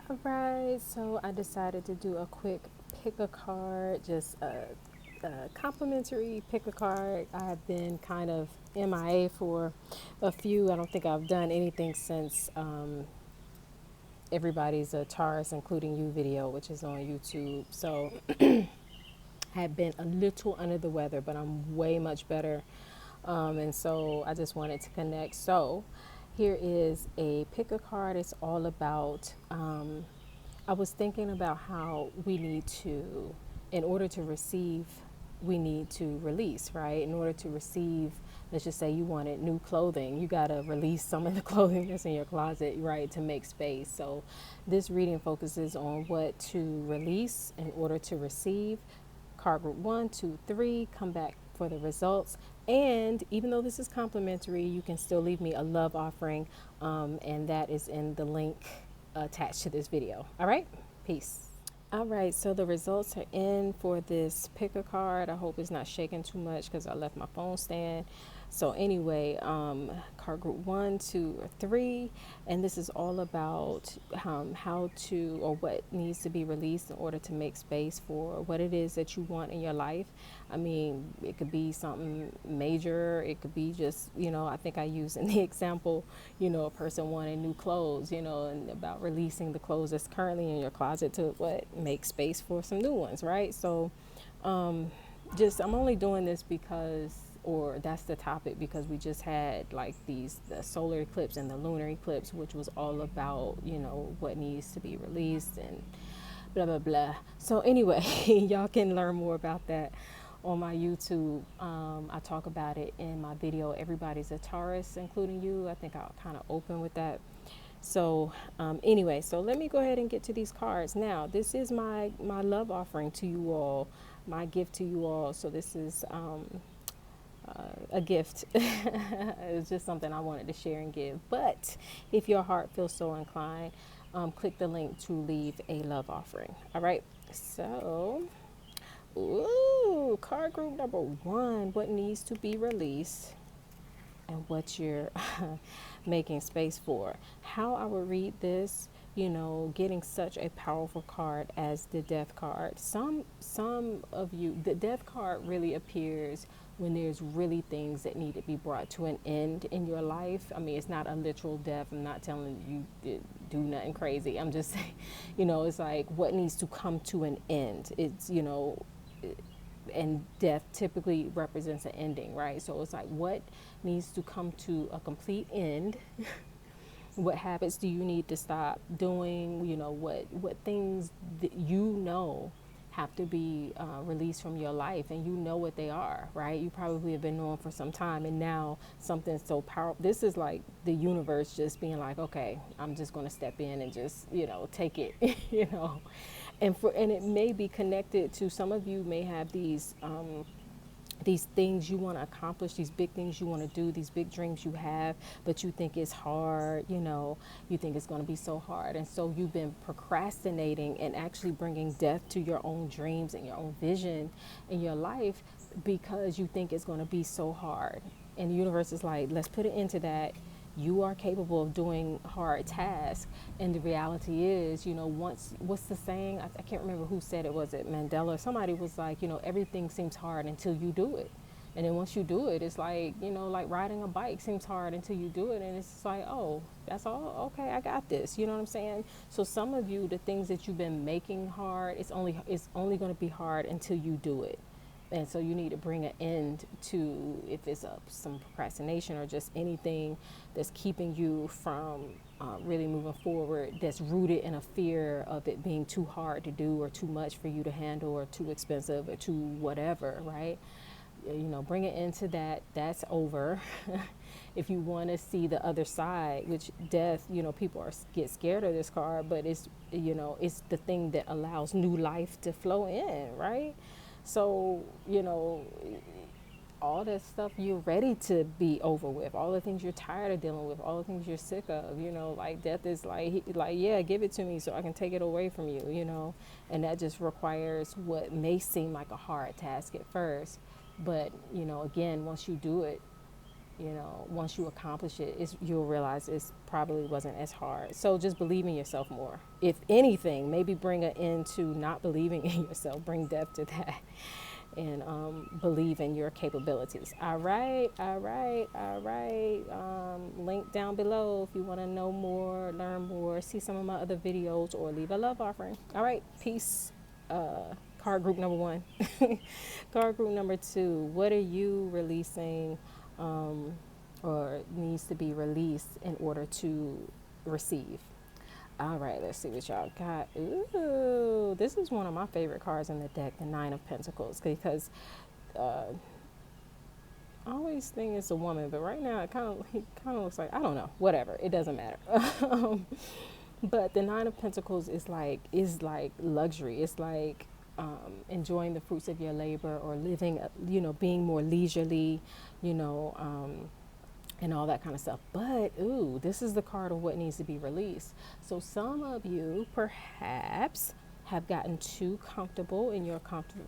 All right, so I decided to do a quick pick a card, just a complimentary pick a card. I've been kind of MIA for a few. I don't think I've done anything since everybody's a Taurus, including you video, which is on YouTube. So I have been a little under the weather, but I'm way much better. And so I just wanted to connect. So here is a pick a card. It's all about I was thinking about how we need to, in order to receive, we need to release, right? In order to receive, let's just say you wanted new clothing, you got to release some of the clothing that's in your closet, right, to make space. So this reading focuses on what to release in order to receive. Card group 1, 2, 3, come back for the results. And even though this is complimentary, you can still leave me a love offering, and that is in the link attached to this video. All right, peace. All right, so the results are in for this pick a card. I hope it's not shaking too much because I left my phone stand. So anyway, card group 1, 2, or 3, and this is all about how to, or what needs to be released in order to make space for what it is that you want in your life. I mean, it could be something major. It could be just, I think I used in the example, a person wanting new clothes, and about releasing the clothes that's currently in your closet to make space for some new ones, right? So just, I'm only doing this because, or that's the topic, because we just had like the solar eclipse and the lunar eclipse, which was all about, what needs to be released and blah, blah, blah. So anyway, y'all can learn more about that on my YouTube. I talk about it in my video, Everybody's a Taurus, including you. I think I'll kind of open with that. So anyway, so let me go ahead and get to these cards. Now, this is my love offering to you all, my gift to you all. So this is a gift. It's just something I wanted to share and give. But if your heart feels so inclined, click the link to leave a love offering. All right. So, ooh, card group number 1, what needs to be released and what you're making space for. How I would read this, getting such a powerful card as the death card. Some of you, the death card really appears when there's really things that need to be brought to an end in your life. I mean, it's not a literal death. I'm not telling you to do nothing crazy. I'm just saying, it's like what needs to come to an end. It's, and death typically represents an ending, right? So it's like what needs to come to a complete end. What habits do you need to stop doing? What things that have to be released from your life, and what they are, right? You probably have been knowing for some time, and now something so powerful. This is like the universe just being like, okay, I'm just going to step in and just take it, and it may be connected to, some of you may have these things you want to accomplish, these big things you want to do, these big dreams you have, but you think it's hard, you think it's going to be so hard. And so you've been procrastinating and actually bringing death to your own dreams and your own vision in your life because you think it's going to be so hard. And the universe is like, let's put it into that. You are capable of doing hard tasks. And the reality is, what's the saying? I can't remember who said it. Was it Mandela? Somebody was like, everything seems hard until you do it. And then once you do it, it's like, like riding a bike seems hard until you do it. And it's like, oh, that's all. Okay, I got this. You know what I'm saying? So some of you, the things that you've been making hard, it's only going to be hard until you do it. And so you need to bring an end to, if it's some procrastination or just anything that's keeping you from really moving forward, that's rooted in a fear of it being too hard to do or too much for you to handle or too expensive or too whatever, right? Bring it into that. That's over. If you want to see the other side, which death, people get scared of this card, but it's the thing that allows new life to flow in, right? So, all that stuff you're ready to be over with, all the things you're tired of dealing with, all the things you're sick of, like death is like, yeah, give it to me so I can take it away from you, and that just requires what may seem like a hard task at first. But, again, once you do it, you know, once you accomplish it, you'll realize it probably wasn't as hard. So just believe in yourself more. If anything, maybe bring an end to not believing in yourself, bring depth to that, and believe in your capabilities. All right, all right, all right. Link down below if you want to know more, learn more, see some of my other videos, or leave a love offering. All right, peace. Card group number 1. Card group number 2. What are you releasing or needs to be released in order to receive? All right, let's see what y'all got. Ooh, this is one of my favorite cards in the deck, the Nine of Pentacles, because I always think it's a woman, but right now it kind of looks like, I don't know, whatever, it doesn't matter. But the Nine of Pentacles is like luxury. It's like enjoying the fruits of your labor, or living, you know, being more leisurely, you know, and all that kind of stuff. But ooh, this is the card of what needs to be released. So some of you perhaps have gotten too comfortable in your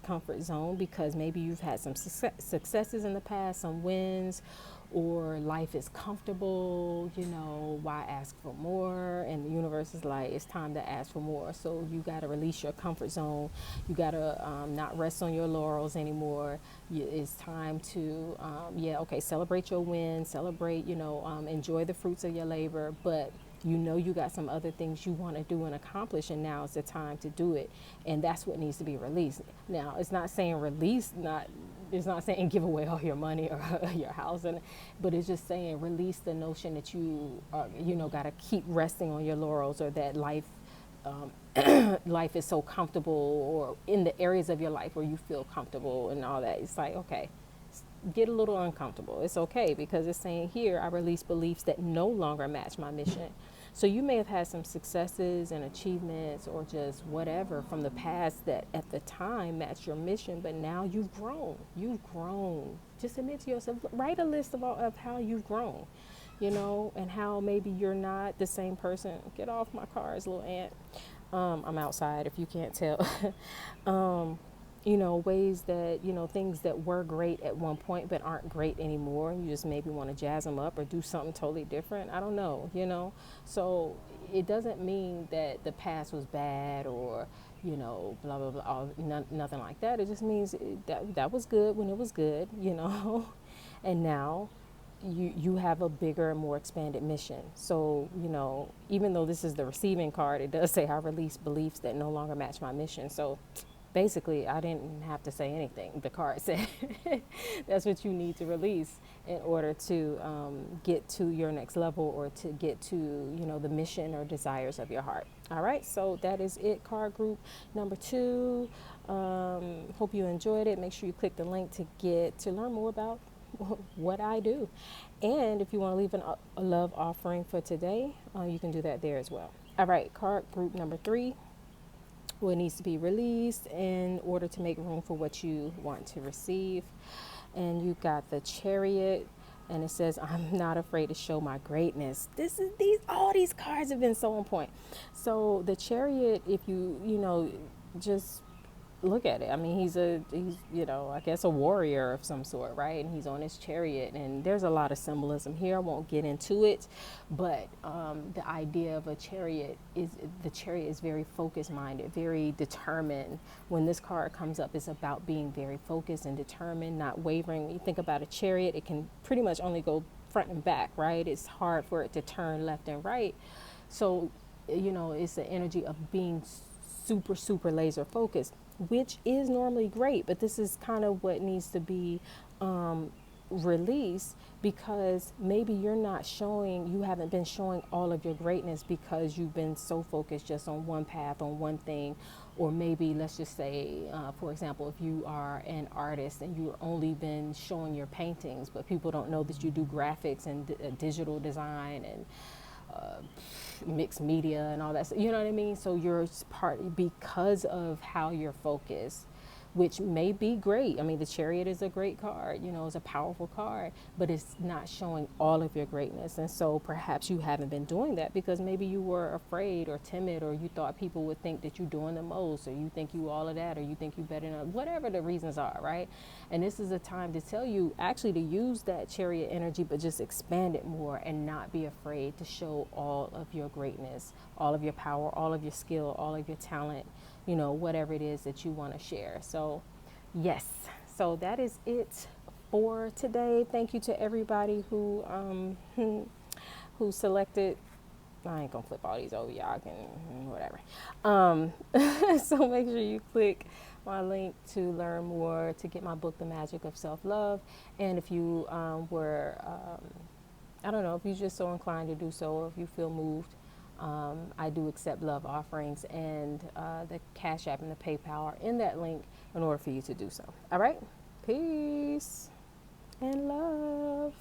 comfort zone, because maybe you've had some successes in the past, some wins, or life is comfortable, you know, why ask for more? And the universe is like, it's time to ask for more. So you got to release your comfort zone. You got to not rest on your laurels anymore. It's time to, okay, celebrate your wins, celebrate, you know, enjoy the fruits of your labor, but you know you got some other things you want to do and accomplish, and now is the time to do it. And that's what needs to be released. Now, it's not saying it's not saying give away all your money or your house, but it's just saying release the notion that you got to keep resting on your laurels, or that life life is so comfortable, or in the areas of your life where you feel comfortable and all that. It's like, okay, get a little uncomfortable. It's okay, because it's saying here, I release beliefs that no longer match my mission. So you may have had some successes and achievements, or just whatever from the past that at the time matched your mission, but now you've grown. You've grown. Just admit to yourself, write a list of how you've grown, you know, and how maybe you're not the same person. Get off my cars, little ant. I'm outside if you can't tell. You know, ways that, you know, things that were great at one point but aren't great anymore. You just maybe want to jazz them up or do something totally different. I don't know, you know. So it doesn't mean that the past was bad, or, you know, blah, blah, blah, nothing like that. It just means that was good when it was good, you know. And now you have a bigger and more expanded mission. So, you know, even though this is the receiving card, it does say I release beliefs that no longer match my mission. So basically, I didn't have to say anything. The card said that's what you need to release in order to get to your next level, or to get to, you know, the mission or desires of your heart. All right, so that is it, card group number 2. Hope you enjoyed it. Make sure you click the link to learn more about what I do. And if you want to leave a love offering for today, you can do that there as well. All right, card group number 3. What needs to be released in order to make room for what you want to receive. And you got the Chariot, and it says, I'm not afraid to show my greatness. All these cards have been so on point. So the Chariot, if you know, just look at it. I mean, he's you know, I guess a warrior of some sort, right? And he's on his chariot, and there's a lot of symbolism here. I won't get into it, but the idea of a chariot is, the chariot is very focus minded, very determined. When this card comes up, it's about being very focused and determined, not wavering. When you think about a chariot, it can pretty much only go front and back, right? It's hard for it to turn left and right. So, you know, it's the energy of being super, super laser focused, which is normally great, but this is kind of what needs to be released, because maybe you haven't been showing all of your greatness because you've been so focused just on one path, on one thing. Or maybe, let's just say, for example, if you are an artist and you've only been showing your paintings, but people don't know that you do graphics and digital design and mixed media and all that, you know what I mean? So you're because of how you're focused, which may be great. I mean, the Chariot is a great card, you know, it's a powerful card, but it's not showing all of your greatness. And so perhaps you haven't been doing that because maybe you were afraid or timid, or you thought people would think that you're doing the most, or you think you all of that, or you think you better than whatever the reasons are, right? And this is a time to tell you actually to use that Chariot energy, but just expand it more and not be afraid to show all of your greatness, all of your power, all of your skill, all of your talent, you know, whatever it is that you want to share. So, yes, so that is it for today. Thank you to everybody who selected. I ain't gonna flip all these over, y'all can whatever. So make sure you click my link to learn more, to get my book, The Magic of Self-Love. And if you I don't know, if you're just so inclined to do so, or if you feel moved, I do accept love offerings, and the Cash App and the PayPal are in that link in order for you to do so. All right, peace and love.